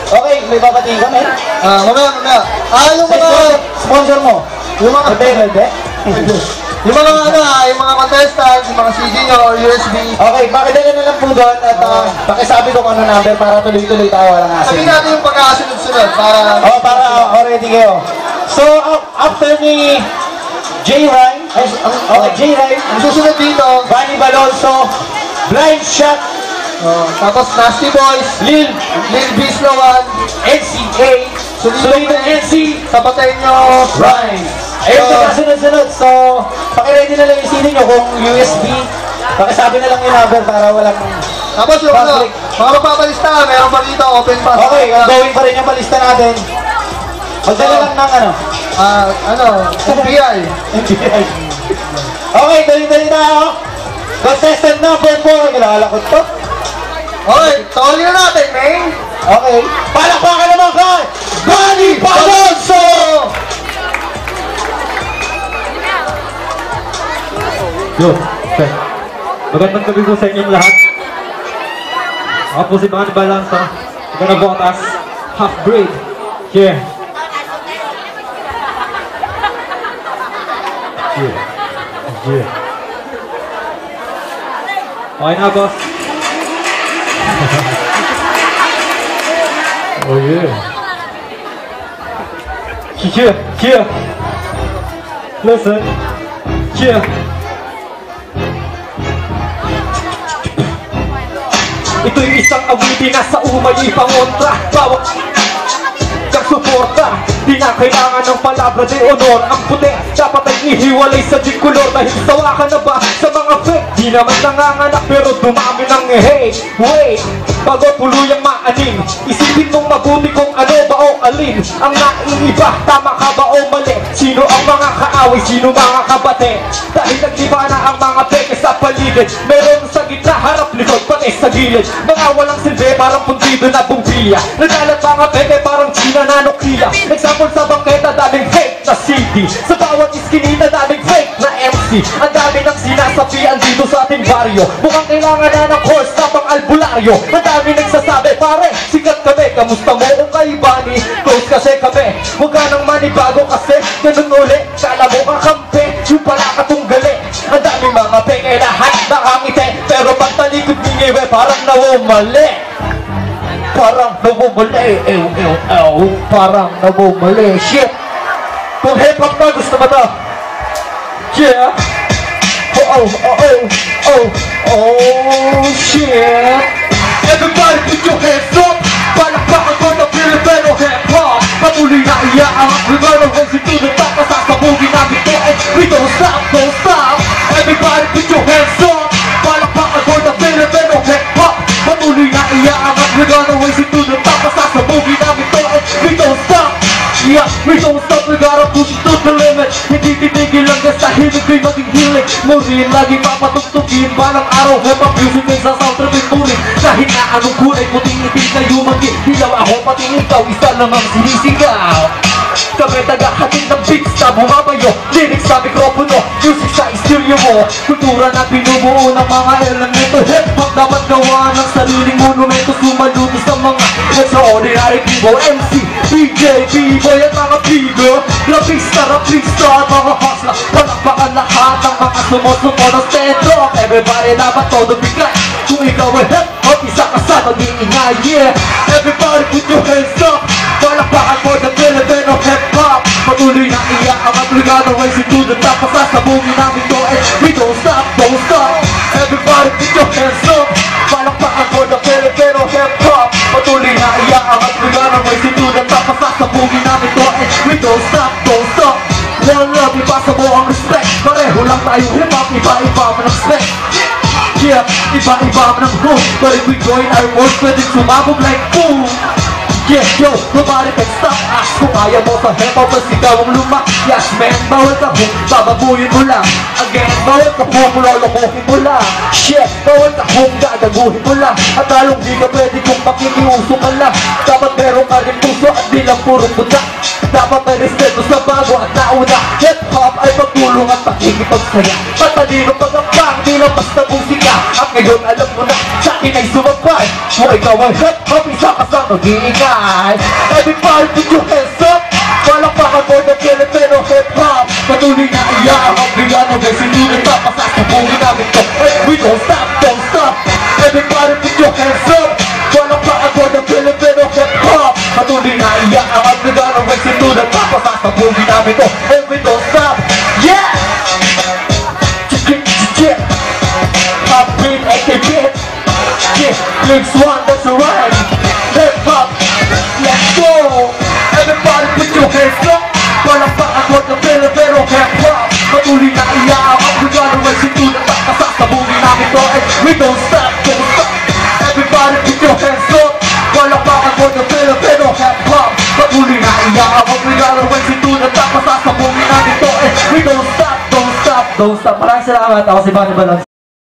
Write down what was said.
Okay, may babatiin kami. Mamaya. Yung mga... Sponsor mo. Yung mga... Hindi. Yung mga contestants, yung mga CD nyo or USB. Okay, pakidala na lang po doon at pakisabi ko kung ano number para tuloy-tuloy tayo walang asin. Sabihin natin yung pagkakasunod-sunod para... para already kayo. So, after ni J. Ryan, ang susunod dito, Vanny Balonso, Blind Shot, tapos Nasty Boys, Lil Bislo 1, NCA, Solito NC, Sapatay nyo, Ryan. Ayun, sunod-sunod. So, pakiready na lang yung CD nyo kung USB. Pakisabi na lang yung number para walang... Tapos yung mga magpapalista, meron pa dito, open pass. Okay, gawin pa rin yung palista natin. Magdala lang ng NBI. Okay, dali-dali tayo. Contestant number 4. Kilala ko to. Okay, tawagin na natin, Ming. Okay. Palakpakan naman kay Vanny Balonso! Yo, okay. Magandang gabi po sa inyong lahat. Ako po si Vanny Balonso. Nag-vote as half-breed. Yeah. Okay na, boss. Oh yeah. Listen. Ito'y isang awitin na sa umay ipangontra. Bawat kang suporta, di na kailangan ng palabra de honor. Ang puti, dapat ay ihiwalay sa dikulor. Dahil sawa ka na ba sa mga fake? Di naman nanganganak pero dumami ng hate. Wait, bago tuluyang maanin, isipin mong mabuti kung ano ba o alin ang naiiba, tama ka ba o mali? Sino ang mga kaaway, sino mga kabate? Dahil nagdiba na ang mga peke sa paligid. Meron sa gitna, harap, likod, pati sa gilid. Mga walang silbi, parang puntido na bumbiya. Nagalat mga peke, parang China na Nokia. Example sa bangketa, daming fake na CD. Sa bawat iskinita, daming fake na MC. Ang dami ng sinasabihan dito sa ating baryo. Mukhang kailangan na ng course na pang albularyo. Ang dami nagsasabi, pare, sikat kami. Kamusta mo kung kay Vanny? Close kasi kami. Huwag ka nang manibago kasi ganun uli. Kala mo kakampi, yung pala katunggali. Ang daming mga peke, lahat nakangiti. Pero pag talikod ningiwe, parang nawumali. Parang namumali, parang namumali. Shit! Kung hip-hop na gusto mo to, yeah. Oh, shit. Everybody put your hands up. Palakpakan ko ng Filipino hip-hop. Patuloy na iaangat, we're gonna raise it to the top. Pasasabugin namin to and we don't stop. Everybody put your hands up. Palakpakan ko ng Filipino hip-hop. Patuloy na iaangat, we're gonna raise it to the top. Pasasabugin namin to and we don't stop. Yeah, we don't stop, we gotta push it to the limit. Hindi titigil lang sa himig ko'y maging hilig. Murin, lagi papatugtugin. Balang araw, hip-hop music ay sa sound trip tuloy. Kahit na anong kulay, puting itim kayo mag-dilaw. Ako pati ikaw, isa namang sinisigaw. Kami tagahatid ng beats na bumabayo. Lyrics sa mikropono, music sa istoryo mo. Kultura na binubuo ng mga elemento. Hip-hop dapat gawa ng sariling monumento. Sumaluto sa mga extraordinary people. MC, DJ, B-boy at mga figure. Rapista at mga hustler. Palakpakan lahat ng mga sumusuko ng stand-up. Everybody dapat todo bigay. Kung ikaw ay hip-hop, isa ka sa mag-iingay. Yeah, everybody put your hands up. Palakpakan for the Filipino hip-hop. Patuloy na iaangat, we gotta raise it to the top. Pasasabungin namin to and we don't stop. Everybody put your hands up. Palakpakan for the Filipino hip-hop. Patuloy na iaangat, we gotta raise it to the top. Pasasabungin namin to and we don't stop. One love, ipasa mo ang respect. Pareho lang tayong hip-hop, iba-iba mo ng spec. Yeah, iba-iba mo ng hook. But if we join our work, pwedeng sumabog like boom. Yeah, yo, nobody can stop us. Kung kaya mo sa hip-hop, mas ikaw ang lumakyas. Man, bawal ka kung bababuyin mo lang. Again, bawal ka kung lolokohin mo lang. Shit, bawal ka kung gagaguhin mo lang. At talong di ka pwede kung makikiuso ka lang. Dapat meron ka rin puso at di lang puro puta. Dapat may respeto sa bago at nauna. Hip-hop hip-hop ay pagtulong at pakikipagsaya. Matalino pagkakang, di lang basta musika. At ngayon alam mo na, sa akin ay sumabay. Kung ikaw ay hip-hop, isa ka sa mag-iingay. Everybody put your hands up. Palakpakan mo ng Filipino hip-hop. Patuloy na iyaang bigano, guys, hindi na tapasasabungin namin to. And we don't stop, don't stop. Everybody put your hands up. Palakpakan mo ng Filipino hip-hop. Patuloy na iyaang bigano, guys, hindi na tapasasabungin namin to. And we don't stop, yeah! Chik-chik-chik. Pop beat, AK-beat. Yeah, Blink Swan, that's alright. Hip-hop, let's go. Everybody put your hands up. Palakpakan mo ng Filipino hip-hop. Patuloy na iyaang bigano, guys, hindi na tapasasabungin namin to. And we don't stop, don't stop. Everybody put your hands up. Palakpakan mo ng Filipino hip-hop. Patuloy na iyaang bigano, guys, hindi na tapasasabungin namin to. And we don't stop, don't stop, don't stop. Maraming salamat. Ako si Bonnie Balon.